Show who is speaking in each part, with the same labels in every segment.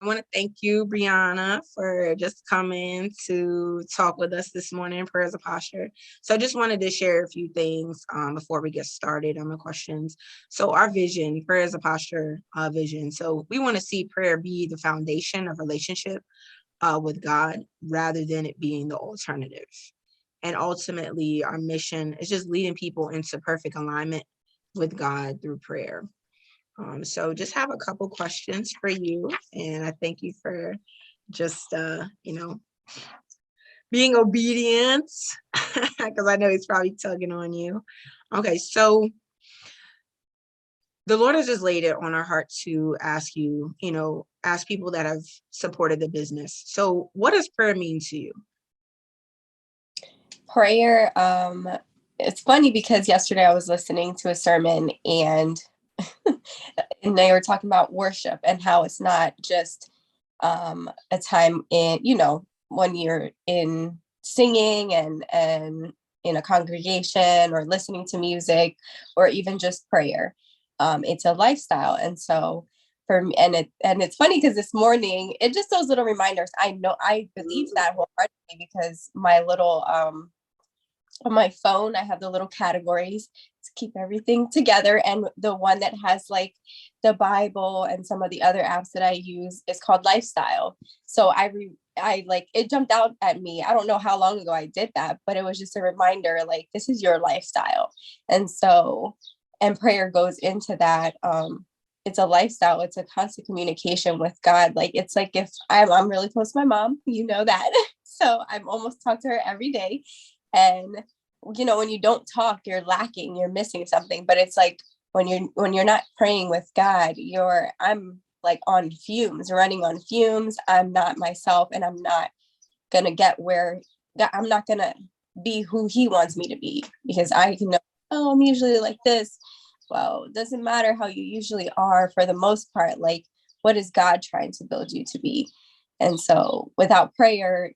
Speaker 1: I want to thank you, Brianna, for just coming to talk with us this morning, Prayers of Posture. So I just wanted to share a few things before we get started on the questions. So our vision, Prayers of Posture vision. So we want to see prayer be the foundation of relationship with God rather than it being the alternative. And ultimately, our mission is just leading people into perfect alignment with God through prayer. So just have a couple questions for you. And I thank you for just, being obedient because I know he's probably tugging on you. Okay, so the Lord has just laid it on our heart to ask you, ask people that have supported the business. So what does prayer mean to you?
Speaker 2: Prayer, it's funny because yesterday I was listening to a sermon and and they were talking about worship and how it's not just a time when you're in singing and in a congregation or listening to music or even just prayer. It's a lifestyle. And so for me, and it's funny because this morning, it just those little reminders. I believe that wholeheartedly because my little on my phone, I have the little categories to keep everything together. And the one that has like the Bible and some of the other apps that I use is called Lifestyle. So I like it jumped out at me. I don't know how long ago I did that, but it was just a reminder like this is your lifestyle. And so, and prayer goes into that. It's a lifestyle. It's a constant communication with God. Like it's like if I'm really close to my mom, you know that. So I'm almost talk to her every day. And when you don't talk, you're lacking, you're missing something. But it's like when you're not praying with God, I'm like on fumes, running on fumes. I'm not myself, and I'm not gonna get where I'm not gonna be who He wants me to be because I can know, oh, I'm usually like this. Well, it doesn't matter how you usually are for the most part. Like, what is God trying to build you to be? And so without prayer,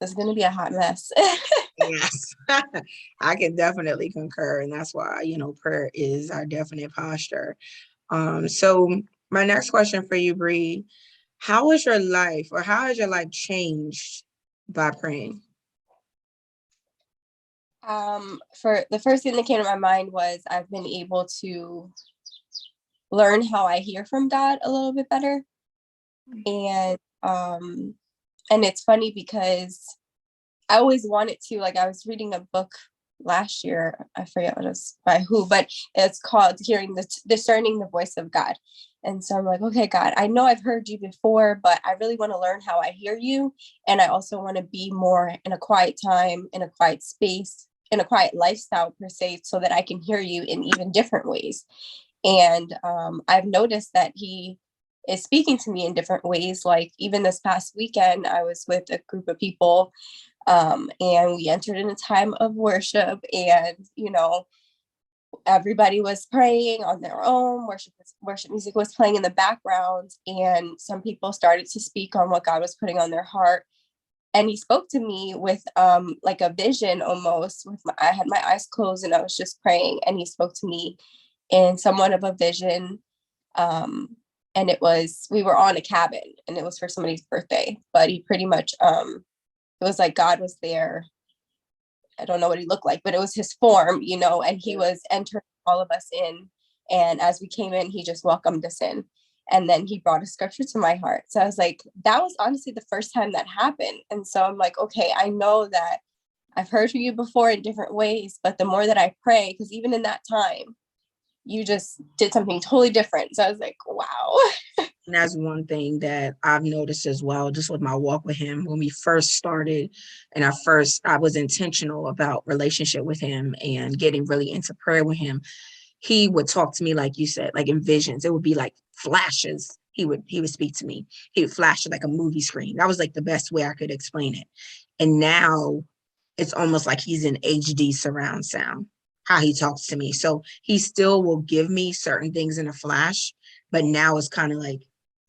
Speaker 2: it's going to be a hot mess.
Speaker 1: Yes, I can definitely concur. And that's why, prayer is our definite posture. So my next question for you, Bree, how has your life changed by praying?
Speaker 2: For the first thing that came to my mind was I've been able to learn how I hear from God a little bit better. And it's funny because I always wanted to, like, I was reading a book last year. I forget what it was by who, but it's called Discerning the Voice of God. And so I'm like, okay, God, I know I've heard you before, but I really want to learn how I hear you. And I also want to be more in a quiet time, in a quiet space, in a quiet lifestyle per se, so that I can hear you in even different ways. And I've noticed that He is speaking to me in different ways. Like even this past weekend, I was with a group of people and we entered in a time of worship and, everybody was praying on their own. Worship music was playing in the background. And some people started to speak on what God was putting on their heart. And He spoke to me with like a vision almost. I had my eyes closed and I was just praying. And He spoke to me in somewhat of a vision. And we were on a cabin and it was for somebody's birthday. But He pretty much it was like God was there. I don't know what He looked like, but it was His form, and He was entering all of us in. And as we came in, He just welcomed us in. And then He brought a scripture to my heart. So I was like, that was honestly the first time that happened. And so I'm like, okay, I know that I've heard from you before in different ways, but the more that I pray, because even in that time, you just did something totally different. So I was like, wow.
Speaker 1: And that's one thing that I've noticed as well, just with my walk with Him. When we first started, and I was intentional about relationship with Him and getting really into prayer with Him. He would talk to me, like you said, like in visions. It would be like flashes. He would speak to me. He would flash like a movie screen. That was like the best way I could explain it. And now it's almost like he's in HD surround sound, how He talks to me. So He still will give me certain things in a flash, but now it's kind of like,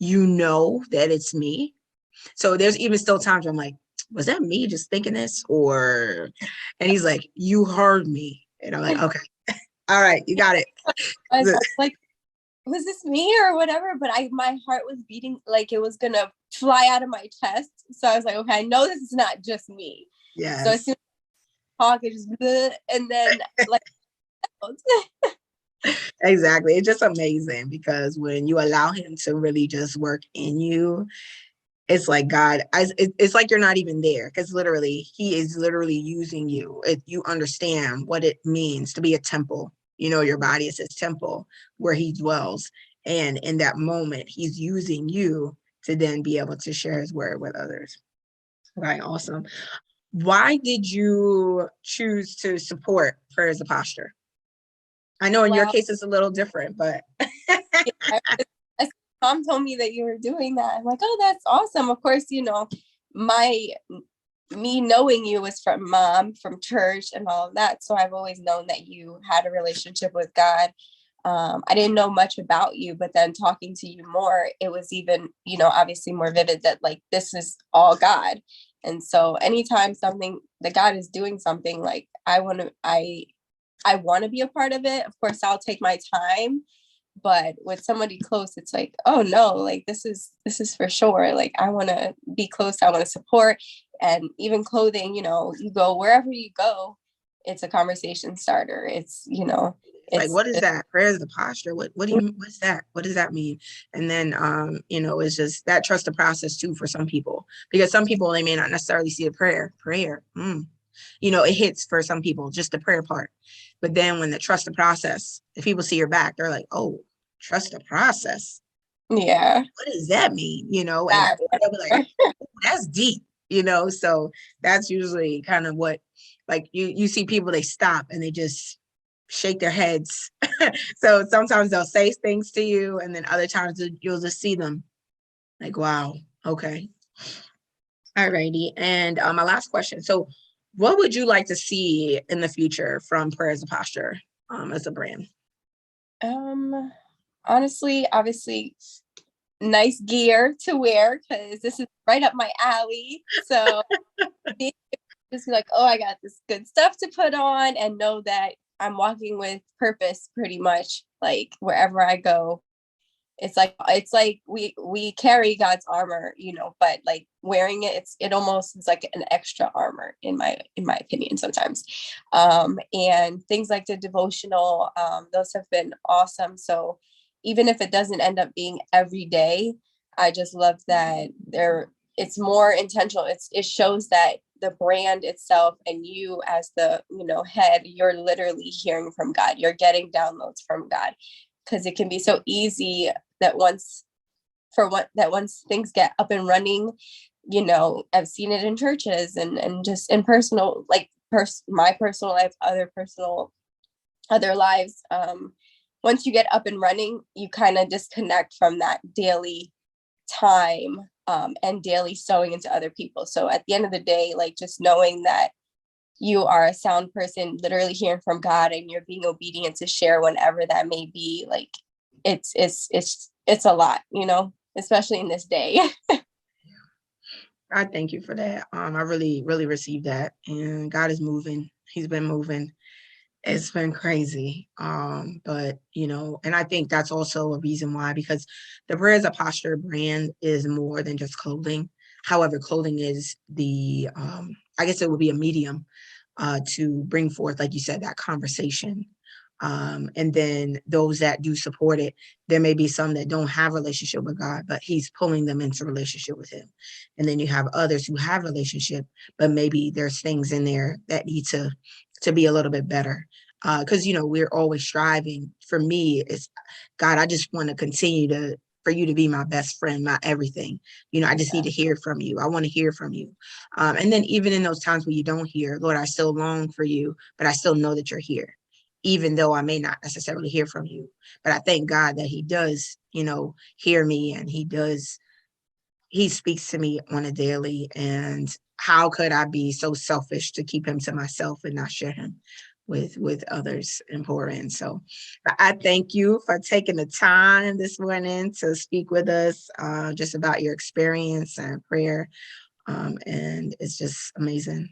Speaker 1: that it's me. So there's even still times where I'm like, was that me just thinking this? And He's like, you heard me. And I'm like, okay, all right, you got it.
Speaker 2: I was like, was this me or whatever? But my heart was beating like it was gonna fly out of my chest. So I was like, okay, I know this is not just me. So as
Speaker 1: Yes.
Speaker 2: soon as I talk, it just bleh, and then like
Speaker 1: Exactly. It's just amazing because when you allow him to really just work in you, it's like God, it's like you're not even there because literally he is literally using you. You understand what it means to be a temple. You know, your body is his temple where he dwells. And in that moment, he's using you to then be able to share his word with others. Right. Awesome. Why did you choose to support Prayer as a Posture? I know in your
Speaker 2: wow.
Speaker 1: case it's a little different, but
Speaker 2: Yeah, mom told me that you were doing that. I'm like, oh, that's awesome. Of course, my me knowing you was from mom, from church, and all of that. So I've always known that you had a relationship with God. I didn't know much about you, but then talking to you more, it was even, obviously more vivid that like this is all God. And so anytime something that God is doing something, like I want to be a part of it. Of course, I'll take my time, but with somebody close, it's like, oh no, like this is for sure. Like I want to be close. I want to support, and even clothing. You go wherever you go, it's a conversation starter.
Speaker 1: like,
Speaker 2: It's
Speaker 1: what is that? Prayer is the posture. What's that? What does that mean? And then, it's just that trust the process too for some people, because some people, they may not necessarily see a prayer. It hits for some people, just the prayer part. But then when the trust the process, if people see your back, they're like, oh, trust the process.
Speaker 2: yeah.
Speaker 1: What does that mean? And
Speaker 2: That,
Speaker 1: they'll be like, "Oh, that's deep, so that's usually kind of what, like, you see people, they stop and they just shake their heads. So sometimes they'll say things to you, and then other times you'll just see them like, wow, okay. All righty. And my last question. So what would you like to see in the future from Prayer as a Posture as a brand?
Speaker 2: honestly, obviously, nice gear to wear because this is right up my alley. So just be like, oh, I got this good stuff to put on, and know that I'm walking with purpose pretty much, like wherever I go. It's like we carry God's armor, but like wearing it almost is like an extra armor in my opinion sometimes. And things like the devotional, those have been awesome. So even if it doesn't end up being every day, I just love that it's more intentional. It shows that the brand itself and you as the head, you're literally hearing from God. You're getting downloads from God, because it can be so easy that once things get up and running, I've seen it in churches and just in personal, like my personal life, other lives. Once you get up and running, you kind of disconnect from that daily time, and daily sowing into other people. So at the end of the day, like just knowing that you are a sound person, literally hearing from God, and you're being obedient to share whenever that may be, like it's a lot, especially in this day.
Speaker 1: I thank you for that. I really, really received that. And God is moving. He's been moving. It's been crazy. But and I think that's also a reason why, because the Prayer as a Posture brand is more than just clothing. However, clothing is I guess it would be a medium to bring forth, like you said, that conversation. And then those that do support it, there may be some that don't have a relationship with God, but he's pulling them into relationship with him. And then you have others who have relationship, but maybe there's things in there that need to be a little bit better. Because we're always striving. For me, it's God, I just want to continue for you to be my best friend, my everything. I just need to hear from you. I want to hear from you. And then even in those times where you don't hear, Lord, I still long for you, but I still know that you're here, even though I may not necessarily hear from you. But I thank God that he does, hear me, and he speaks to me on a daily. And how could I be so selfish to keep him to myself and not share him with others and pour in? So I thank you for taking the time this morning to speak with us just about your experience and prayer. And it's just amazing.